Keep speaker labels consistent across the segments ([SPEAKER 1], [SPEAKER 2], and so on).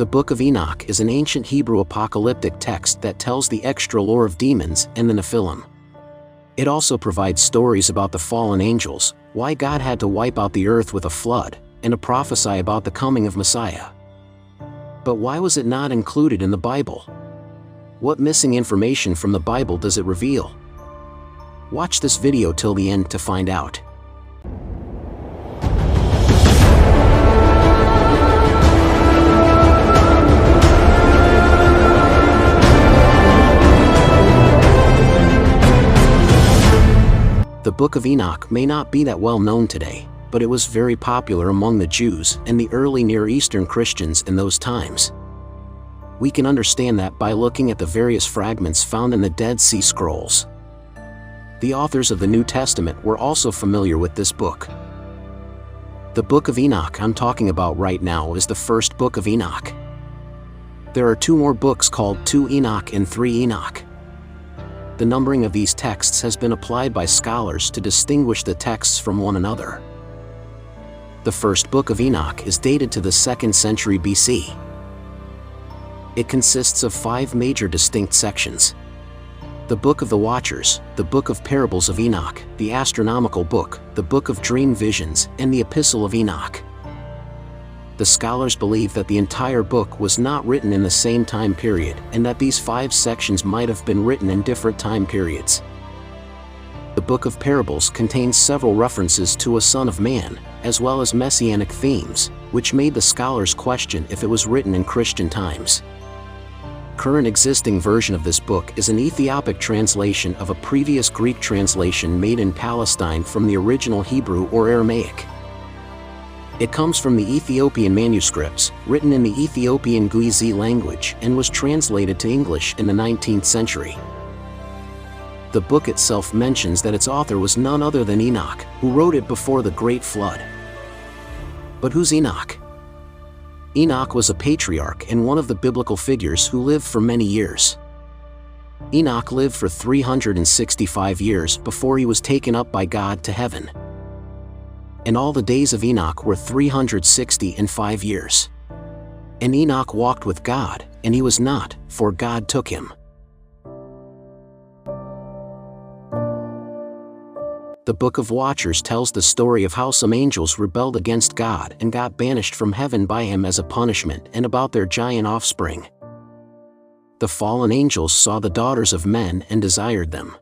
[SPEAKER 1] The Book of Enoch is an ancient Hebrew apocalyptic text that tells the extra lore of demons and the Nephilim. It also provides stories about the fallen angels, why God had to wipe out the earth with a flood, and a prophesy about the coming of Messiah. But why was it not included in the Bible? What missing information from the Bible does it reveal? Watch this video till the end to find out. The Book of Enoch may not be that well known today, but it was very popular among the Jews and the early Near Eastern Christians in those times. We can understand that by looking at the various fragments found in the Dead Sea Scrolls. The authors of the New Testament were also familiar with this book. The Book of Enoch I'm talking about right now is the first Book of Enoch. There are two more books called 2 Enoch and 3 Enoch. The numbering of these texts has been applied by scholars to distinguish the texts from one another. The first Book of Enoch is dated to the 2nd century BC. It consists of 5 major distinct sections: the Book of the Watchers, the Book of Parables of Enoch, the Astronomical Book, the Book of Dream Visions, and the Epistle of Enoch. The scholars believe that the entire book was not written in the same time period, and that these 5 sections might have been written in different time periods. The Book of Parables contains several references to a Son of Man, as well as messianic themes, which made the scholars question if it was written in Christian times. Current existing version of this book is an Ethiopic translation of a previous Greek translation made in Palestine from the original Hebrew or Aramaic. It comes from the Ethiopian manuscripts, written in the Ethiopian Gwizi language, and was translated to English in the 19th century. The book itself mentions that its author was none other than Enoch, who wrote it before the Great Flood. But who's Enoch? Enoch was a patriarch and one of the biblical figures who lived for many years. Enoch lived for 365 years before he was taken up by God to heaven. And all the days of Enoch were 365 years. And Enoch walked with God, and he was not, for God took him. The Book of Watchers tells the story of how some angels rebelled against God and got banished from heaven by him as a punishment, and about their giant offspring. The fallen angels saw the daughters of men and desired them.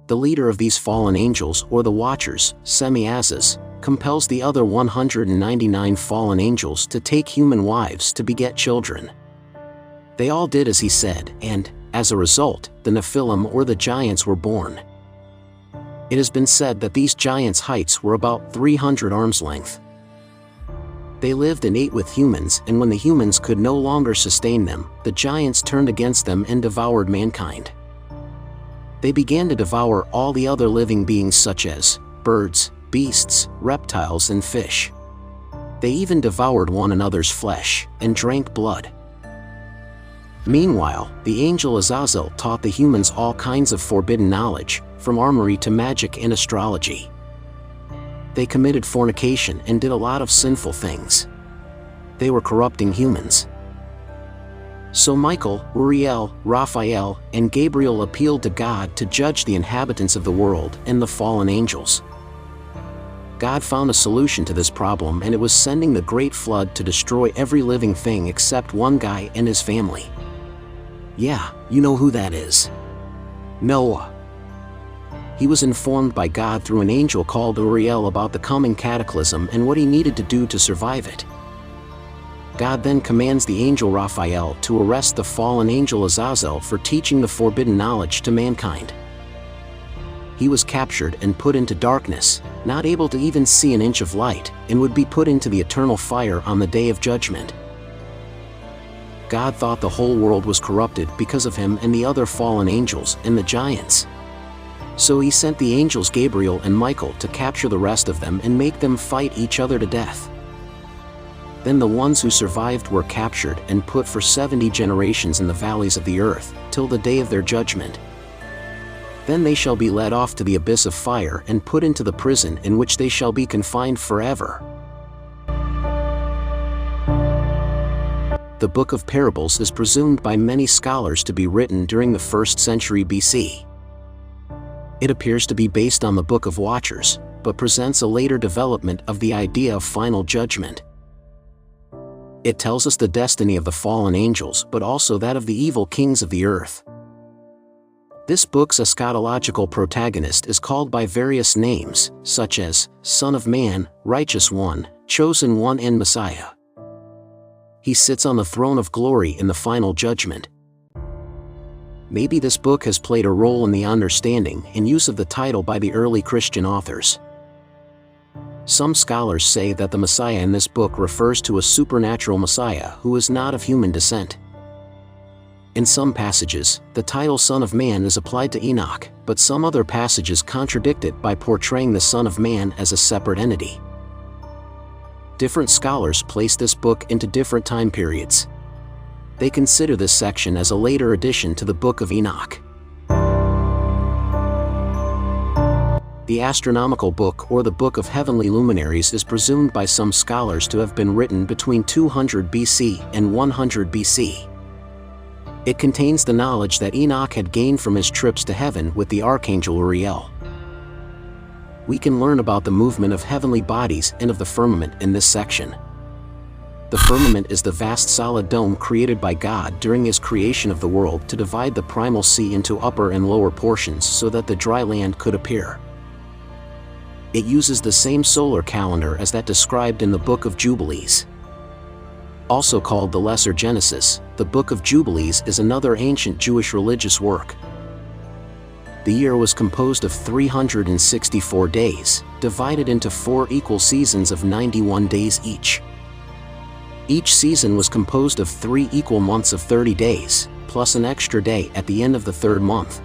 [SPEAKER 1] The leader of these fallen angels, or the Watchers, Semiazes, compels the other 199 fallen angels to take human wives to beget children. They all did as he said, and, as a result, the Nephilim or the giants were born. It has been said that these giants' heights were about 300 arms length. They lived and ate with humans, and when the humans could no longer sustain them, the giants turned against them and devoured mankind. They began to devour all the other living beings such as birds, beasts, reptiles, and fish. They even devoured one another's flesh, and drank blood. Meanwhile, the angel Azazel taught the humans all kinds of forbidden knowledge, from armory to magic and astrology. They committed fornication and did a lot of sinful things. They were corrupting humans. So Michael, Uriel, Raphael, and Gabriel appealed to God to judge the inhabitants of the world and the fallen angels. God found a solution to this problem, and it was sending the great flood to destroy every living thing except one guy and his family. Yeah, you know who that is. Noah. He was informed by God through an angel called Uriel about the coming cataclysm and what he needed to do to survive it. God then commands the angel Raphael to arrest the fallen angel Azazel for teaching the forbidden knowledge to mankind. He was captured and put into darkness, not able to even see an inch of light, and would be put into the eternal fire on the day of judgment. God thought the whole world was corrupted because of him and the other fallen angels and the giants. So he sent the angels Gabriel and Michael to capture the rest of them and make them fight each other to death. Then the ones who survived were captured and put for 70 generations in the valleys of the earth, till the day of their judgment. Then they shall be led off to the abyss of fire and put into the prison in which they shall be confined forever. The Book of Parables is presumed by many scholars to be written during the 1st century BC. It appears to be based on the Book of Watchers, but presents a later development of the idea of final judgment. It tells us the destiny of the fallen angels, but also that of the evil kings of the earth. This book's eschatological protagonist is called by various names, such as Son of Man, Righteous One, Chosen One, and Messiah. He sits on the throne of glory in the final judgment. Maybe this book has played a role in the understanding and use of the title by the early Christian authors. Some scholars say that the Messiah in this book refers to a supernatural Messiah who is not of human descent. In some passages, the title Son of Man is applied to Enoch, but some other passages contradict it by portraying the Son of Man as a separate entity. Different scholars place this book into different time periods. They consider this section as a later addition to the Book of Enoch. The Astronomical Book, or the Book of Heavenly Luminaries, is presumed by some scholars to have been written between 200 BC and 100 BC. It contains the knowledge that Enoch had gained from his trips to heaven with the archangel Uriel. We can learn about the movement of heavenly bodies and of the firmament in this section. The firmament is the vast solid dome created by God during his creation of the world to divide the primal sea into upper and lower portions so that the dry land could appear. It uses the same solar calendar as that described in the Book of Jubilees. Also called the Lesser Genesis, the Book of Jubilees is another ancient Jewish religious work. The year was composed of 364 days, divided into 4 equal seasons of 91 days each. Each season was composed of 3 equal months of 30 days, plus an extra day at the end of the 3rd month.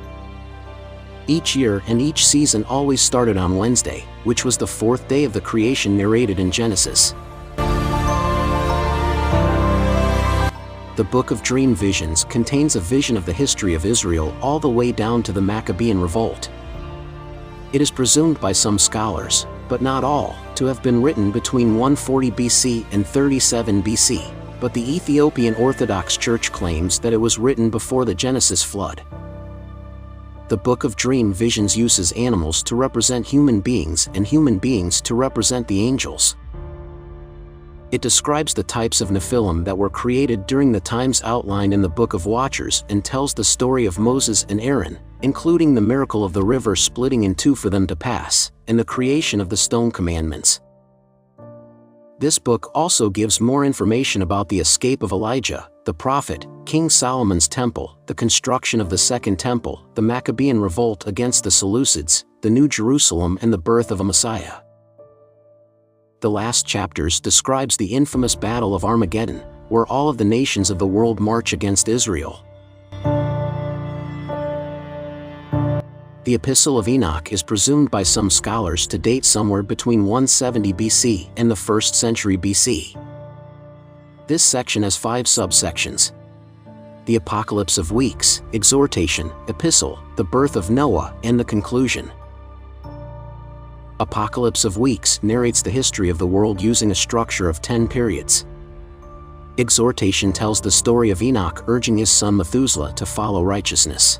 [SPEAKER 1] Each year and each season always started on Wednesday, which was the 4th day of the creation narrated in Genesis. The Book of Dream Visions contains a vision of the history of Israel all the way down to the Maccabean revolt. It is presumed by some scholars, but not all, to have been written between 140 BC and 37 BC, but the Ethiopian Orthodox Church claims that it was written before the Genesis flood. The Book of Dream Visions uses animals to represent human beings and human beings to represent the angels. It describes the types of Nephilim that were created during the times outlined in the Book of Watchers and tells the story of Moses and Aaron, including the miracle of the river splitting in 2 for them to pass, and the creation of the stone commandments. This book also gives more information about the escape of Elijah, the prophet, King Solomon's temple, the construction of the Second Temple, the Maccabean revolt against the Seleucids, the New Jerusalem, and the birth of a Messiah. The last chapters describes the infamous Battle of Armageddon, where all of the nations of the world march against Israel. The Epistle of Enoch is presumed by some scholars to date somewhere between 170 BC and the 1st century BC. This section has 5 subsections: the Apocalypse of Weeks, Exhortation, Epistle, the Birth of Noah, and the Conclusion. Apocalypse of Weeks narrates the history of the world using a structure of 10 periods. Exhortation tells the story of Enoch urging his son Methuselah to follow righteousness.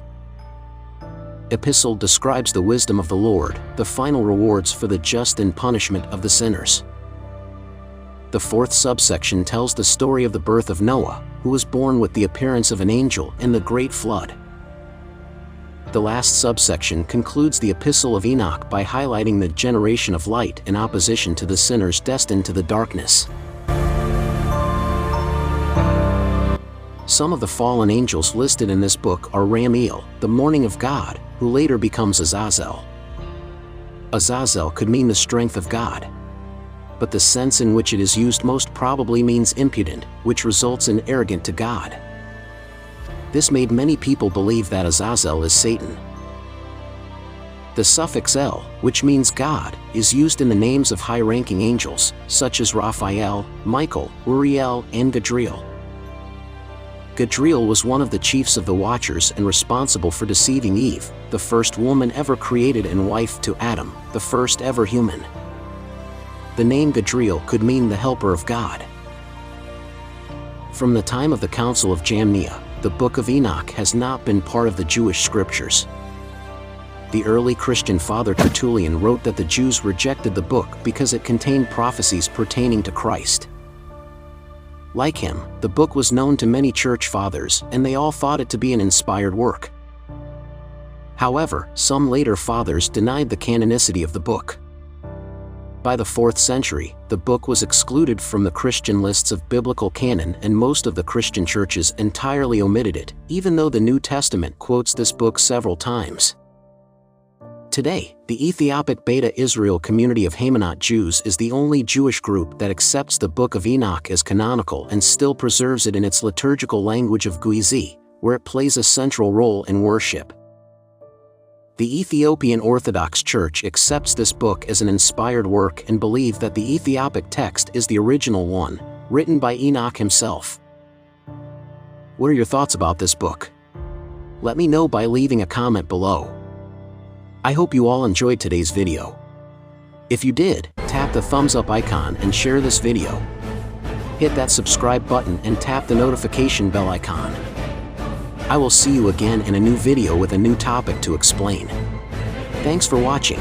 [SPEAKER 1] Epistle describes the wisdom of the Lord, the final rewards for the just and punishment of the sinners. The 4th subsection tells the story of the birth of Noah, who was born with the appearance of an angel in the great flood. The last subsection concludes the Epistle of Enoch by highlighting the generation of light in opposition to the sinners destined to the darkness. Some of the fallen angels listed in this book are Ramiel, the morning of God, who later becomes Azazel. Azazel could mean the strength of God, but the sense in which it is used most probably means impudent, which results in arrogant to God. This made many people believe that Azazel is Satan. The suffix El, which means God, is used in the names of high-ranking angels, such as Raphael, Michael, Uriel, and Gadriel. Gadriel was one of the chiefs of the Watchers and responsible for deceiving Eve, the first woman ever created and wife to Adam, the first ever human. The name Gadriel could mean the helper of God. From the time of the Council of Jamnia, the Book of Enoch has not been part of the Jewish scriptures. The early Christian father Tertullian wrote that the Jews rejected the book because it contained prophecies pertaining to Christ. Like him, the book was known to many church fathers, and they all thought it to be an inspired work. However, some later fathers denied the canonicity of the book. By the 4th century, the book was excluded from the Christian lists of biblical canon, and most of the Christian churches entirely omitted it, even though the New Testament quotes this book several times. Today, the Ethiopic Beta Israel community of Haymanot Jews is the only Jewish group that accepts the Book of Enoch as canonical and still preserves it in its liturgical language of Guizi, where it plays a central role in worship. The Ethiopian Orthodox Church accepts this book as an inspired work and believe that the Ethiopic text is the original one, written by Enoch himself. What are your thoughts about this book? Let me know by leaving a comment below. I hope you all enjoyed today's video. If you did, tap the thumbs up icon and share this video. Hit that subscribe button and tap the notification bell icon. I will see you again in a new video with a new topic to explain. Thanks for watching.